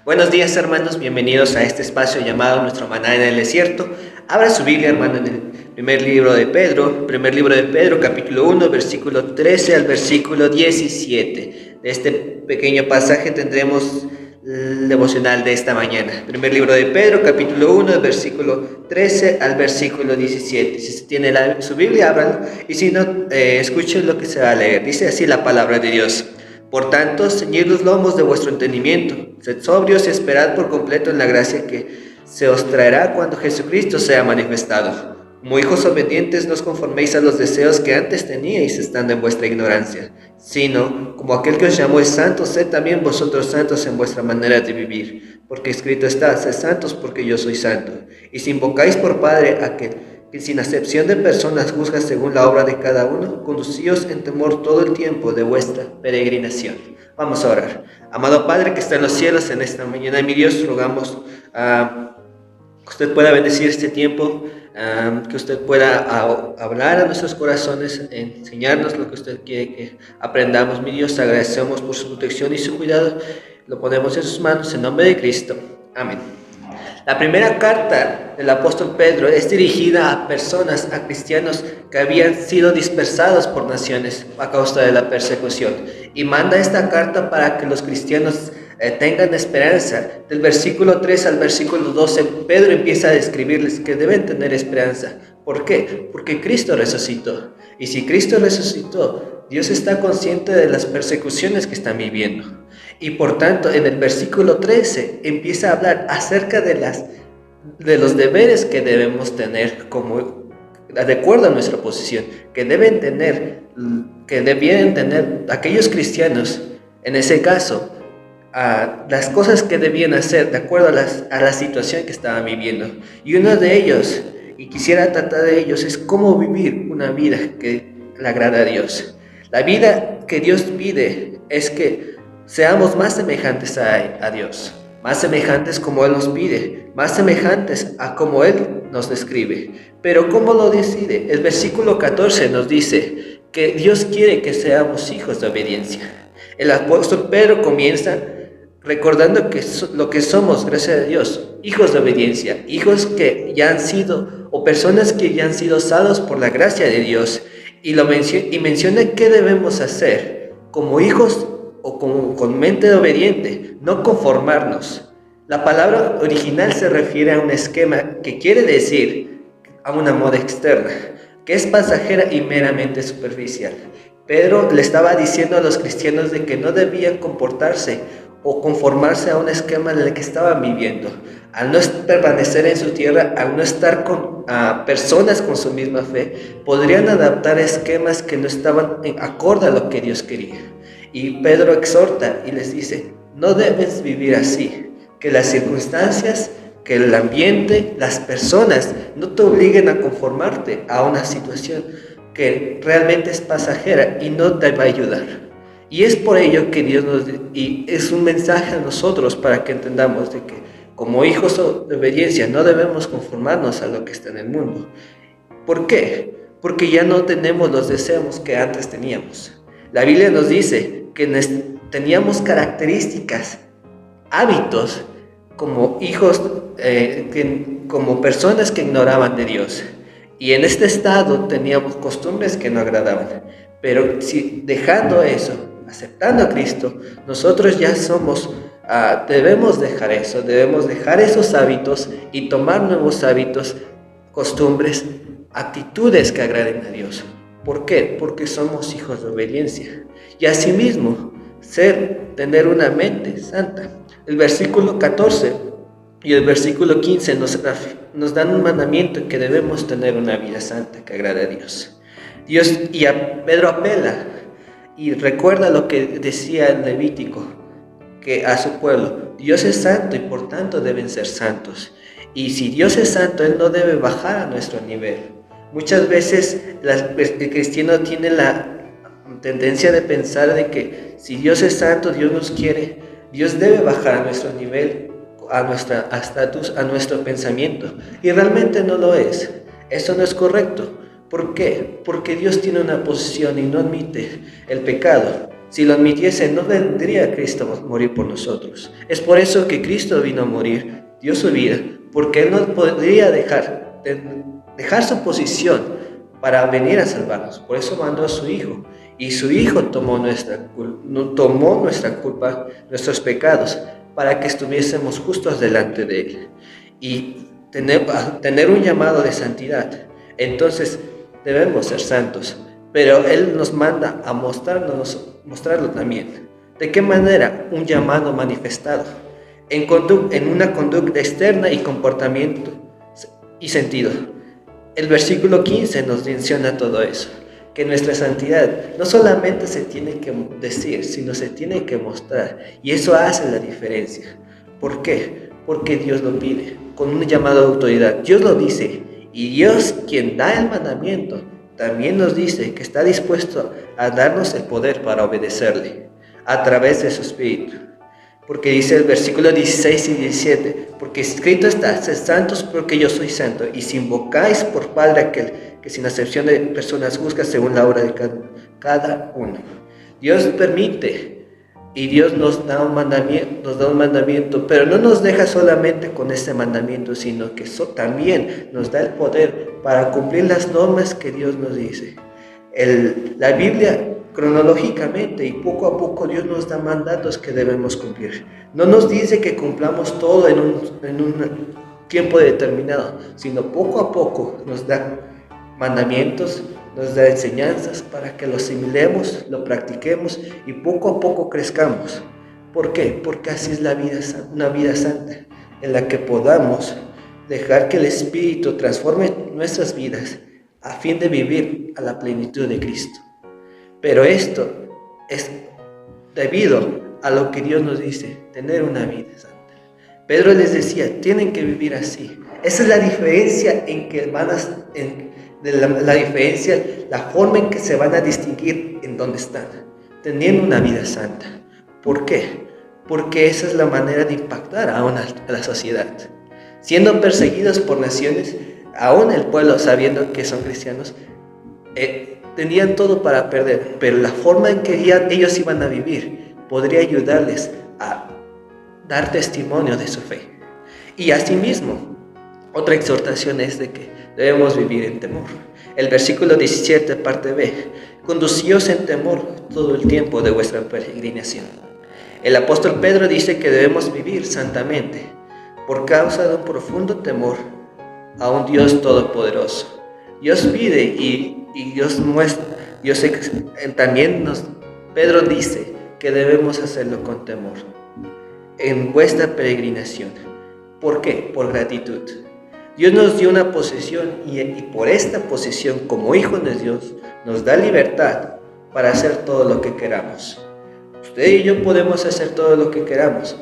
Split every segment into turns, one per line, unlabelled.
Buenos días, hermanos, bienvenidos a este espacio llamado Nuestro Maná en el Desierto. Abra su Biblia, hermano, en el primer libro de Pedro, capítulo 1, versículo 13 al versículo 17. De este pequeño pasaje tendremos el devocional de esta mañana. Primer libro de Pedro, capítulo 1, versículo 13 al versículo 17. Si se tiene su Biblia, ábralo, y si no, escuchen lo que se va a leer. Dice así la palabra de Dios. Por tanto, ceñid los lomos de vuestro entendimiento, sed sobrios y esperad por completo en la gracia que se os traerá cuando Jesucristo sea manifestado. Como hijos obedientes, no os conforméis a los deseos que antes teníais estando en vuestra ignorancia, sino, como aquel que os llamó es santo, sed también vosotros santos en vuestra manera de vivir, porque escrito está, sed santos porque yo soy santo. Y si invocáis por Padre a aquel que sin acepción de personas juzga según la obra de cada uno, conducíos en temor todo el tiempo de vuestra peregrinación. Vamos a orar. Amado Padre que está en los cielos, en esta mañana, mi Dios, rogamos que usted pueda bendecir este tiempo, que usted pueda hablar a nuestros corazones, enseñarnos lo que usted quiere que aprendamos. Mi Dios, agradecemos por su protección y su cuidado. Lo ponemos en sus manos, en nombre de Cristo. Amén. La primera carta del apóstol Pedro es dirigida a personas, a cristianos que habían sido dispersados por naciones a causa de la persecución. Y manda esta carta para que los cristianos tengan esperanza. Del versículo 3 al versículo 12, Pedro empieza a describirles que deben tener esperanza. ¿Por qué? Porque Cristo resucitó. Y si Cristo resucitó, Dios está consciente de las persecuciones que están viviendo. Y por tanto, en el versículo 13 empieza a hablar acerca de los deberes que debemos tener de acuerdo a nuestra posición, que debieran tener aquellos cristianos, en ese caso, las cosas que debían hacer de acuerdo a la situación que estaban viviendo. Y uno de ellos, y quisiera tratar de ellos, es cómo vivir una vida que le agrada a Dios. La vida que Dios pide es que seamos más semejantes a Dios, más semejantes como Él nos pide, más semejantes a como Él nos describe. Pero ¿cómo lo decide? El versículo 14 nos dice que Dios quiere que seamos hijos de obediencia. El apóstol Pedro comienza recordando lo que somos, gracias a Dios, hijos de obediencia, hijos que ya han sido, o personas que ya han sido salvos por la gracia de Dios, y menciona qué debemos hacer como hijos o con mente obediente, no conformarnos. La palabra original se refiere a un esquema que quiere decir a una moda externa, que es pasajera y meramente superficial. Pedro le estaba diciendo a los cristianos de que no debían comportarse o conformarse a un esquema en el que estaban viviendo. Al no permanecer en su tierra, al no estar con personas con su misma fe, podrían adaptar esquemas que no estaban en acorde a lo que Dios quería. Y Pedro exhorta y les dice, no debes vivir así, que las circunstancias, que el ambiente, las personas no te obliguen a conformarte a una situación que realmente es pasajera y no te va a ayudar. Y es por ello que y es un mensaje a nosotros para que entendamos de que como hijos de obediencia no debemos conformarnos a lo que está en el mundo. ¿Por qué? Porque ya no tenemos los deseos que antes teníamos. La Biblia nos dice que teníamos características, hábitos, como hijos, como personas que ignoraban de Dios. Y en este estado teníamos costumbres que no agradaban. Pero si dejando eso, aceptando a Cristo, nosotros ya debemos dejar eso, debemos dejar esos hábitos y tomar nuevos hábitos, costumbres, actitudes que agraden a Dios. ¿Por qué? Porque somos hijos de obediencia. Y asimismo, tener una mente santa. El versículo 14 y el versículo 15 nos dan un mandamiento que debemos tener una vida santa que agrade a Dios. Y a Pedro apela y recuerda lo que decía el Levítico, que a su pueblo, Dios es santo y por tanto deben ser santos. Y si Dios es santo, Él no debe bajar a nuestro nivel. Muchas veces el cristiano tiene la tendencia de pensar de que si Dios es santo, Dios nos quiere, Dios debe bajar a nuestro nivel, a nuestro estatus, a nuestro pensamiento. Y realmente no lo es. Eso no es correcto. ¿Por qué? Porque Dios tiene una posición y no admite el pecado. Si lo admitiese, no vendría Cristo a morir por nosotros. Es por eso que Cristo vino a morir, dio su vida, porque Él no podría dejar su posición para venir a salvarnos. Por eso mandó a su Hijo. Y su Hijo tomó nuestra culpa, nuestros pecados, para que estuviésemos justos delante de Él. Y tener un llamado de santidad. Entonces debemos ser santos. Pero Él nos manda a mostrarlo también. ¿De qué manera? Un llamado manifestado en una conducta externa y comportamiento y sentido. El versículo 15 nos menciona todo eso, que nuestra santidad no solamente se tiene que decir, sino se tiene que mostrar, y eso hace la diferencia. ¿Por qué? Porque Dios lo pide, con un llamado de autoridad. Dios lo dice, y Dios, quien da el mandamiento, también nos dice que está dispuesto a darnos el poder para obedecerle a través de su Espíritu. Porque dice el versículo 16 y 17, porque escrito está, sed santos porque yo soy santo, y si invocáis por Padre aquel que sin acepción de personas juzga según la obra de cada uno. Dios permite y Dios nos da un mandamiento, pero no nos deja solamente con ese mandamiento, sino que también nos da el poder para cumplir las normas que Dios nos dice. La Biblia, cronológicamente y poco a poco, Dios nos da mandatos que debemos cumplir. No nos dice que cumplamos todo en un tiempo determinado, sino poco a poco nos da mandamientos, nos da enseñanzas para que lo asimilemos, lo practiquemos y poco a poco crezcamos. ¿Por qué? Porque así es la vida, una vida santa, en la que podamos dejar que el Espíritu transforme nuestras vidas a fin de vivir a la plenitud de Cristo. Pero esto es debido a lo que Dios nos dice, tener una vida santa. Pedro les decía, tienen que vivir así. Esa es la diferencia la forma en que se van a distinguir en dónde están, teniendo una vida santa. ¿Por qué? Porque esa es la manera de impactar a la sociedad. Siendo perseguidos por naciones, aún el pueblo, sabiendo que son cristianos, tenían todo para perder, pero la forma en que ellos iban a vivir podría ayudarles a dar testimonio de su fe. Y asimismo, otra exhortación es de que debemos vivir en temor. El versículo 17, parte B, conducíos en temor todo el tiempo de vuestra peregrinación. El apóstol Pedro dice que debemos vivir santamente por causa de un profundo temor a un Dios todopoderoso. Dios pide y Dios muestra. Pedro dice que debemos hacerlo con temor en vuestra peregrinación. ¿Por qué? Por gratitud. Dios nos dio una posesión y por esta posesión, como hijos de Dios, nos da libertad para hacer todo lo que queramos. Usted y yo podemos hacer todo lo que queramos,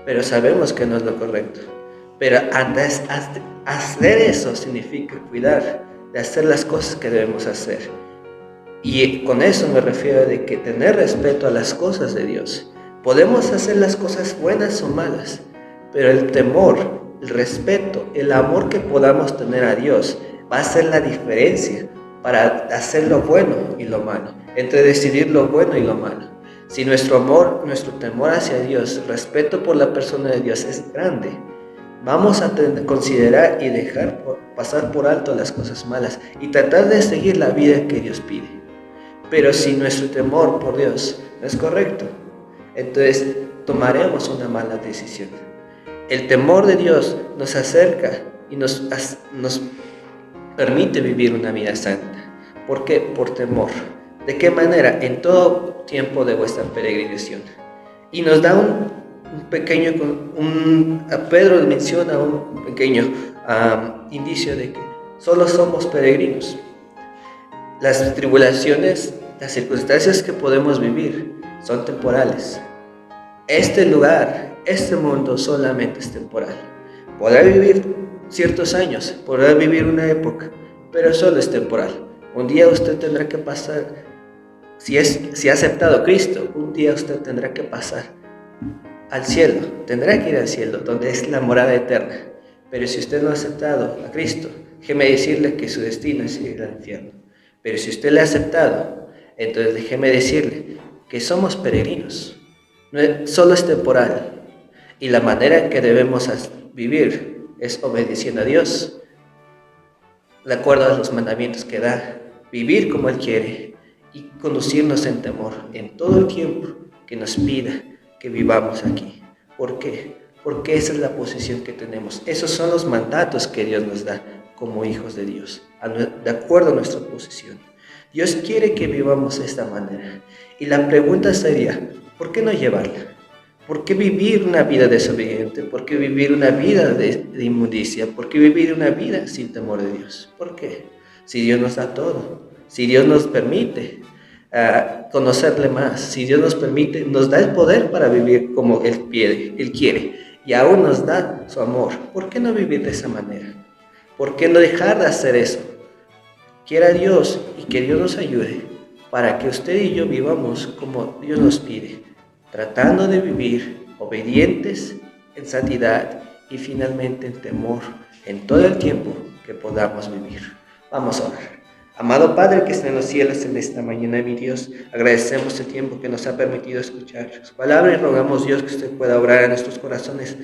pero sabemos que no es lo correcto. Pero hacer eso significa cuidar de hacer las cosas que debemos hacer. Y con eso me refiero de que tener respeto a las cosas de Dios. Podemos hacer las cosas buenas o malas, pero el temor, el respeto, el amor que podamos tener a Dios va a ser la diferencia para hacer lo bueno y lo malo, entre decidir lo bueno y lo malo. Si nuestro amor, nuestro temor hacia Dios, respeto por la persona de Dios es grande, vamos a considerar y dejar pasar por alto las cosas malas y tratar de seguir la vida que Dios pide. Pero si nuestro temor por Dios no es correcto, entonces tomaremos una mala decisión. El temor de Dios nos acerca y nos permite vivir una vida santa. ¿Por qué? Por temor. ¿De qué manera? En todo tiempo de vuestra peregrinación. Y nos da Pedro menciona un pequeño indicio de que solo somos peregrinos. Las tribulaciones, las circunstancias que podemos vivir son temporales. Este lugar, este mundo solamente es temporal. Podrá vivir ciertos años, podrá vivir una época, pero solo es temporal. Un día usted tendrá que pasar, si ha aceptado a Cristo, un día usted tendrá que pasar al cielo, tendrá que ir al cielo, donde es la morada eterna. Pero si usted no ha aceptado a Cristo, déjeme decirle que su destino es ir al infierno. Pero si usted le ha aceptado, entonces déjeme decirle que somos peregrinos, solo es temporal, y la manera en que debemos vivir es obedeciendo a Dios, de acuerdo a los mandamientos que da, vivir como Él quiere y conducirnos en temor en todo el tiempo que nos pida que vivamos aquí. ¿Por qué? Porque esa es la posición que tenemos. Esos son los mandatos que Dios nos da como hijos de Dios, de acuerdo a nuestra posición. Dios quiere que vivamos de esta manera. Y la pregunta sería, ¿por qué no llevarla? ¿Por qué vivir una vida desobediente? ¿Por qué vivir una vida de inmundicia? ¿Por qué vivir una vida sin temor de Dios? ¿Por qué? Si Dios nos da todo, si Dios nos permite conocerle más, si Dios nos permite, nos da el poder para vivir como Él quiere, y aún nos da su amor. ¿Por qué no vivir de esa manera? ¿Por qué no dejar de hacer eso? Quiera Dios y que Dios nos ayude para que usted y yo vivamos como Dios nos pide, tratando de vivir obedientes en santidad y finalmente en temor en todo el tiempo que podamos vivir. Vamos a orar. Amado Padre que está en los cielos, en esta mañana, mi Dios, agradecemos el tiempo que nos ha permitido escuchar su palabra y rogamos, Dios, que usted pueda obrar en nuestros corazones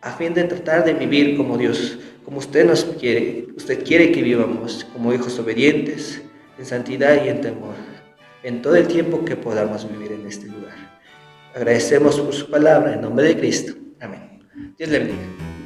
a fin de tratar de vivir como Dios, como usted nos quiere. Usted quiere que vivamos como hijos obedientes, en santidad y en temor, en todo el tiempo que podamos vivir en este lugar. Agradecemos por su palabra, en nombre de Cristo. Amén. Dios le bendiga.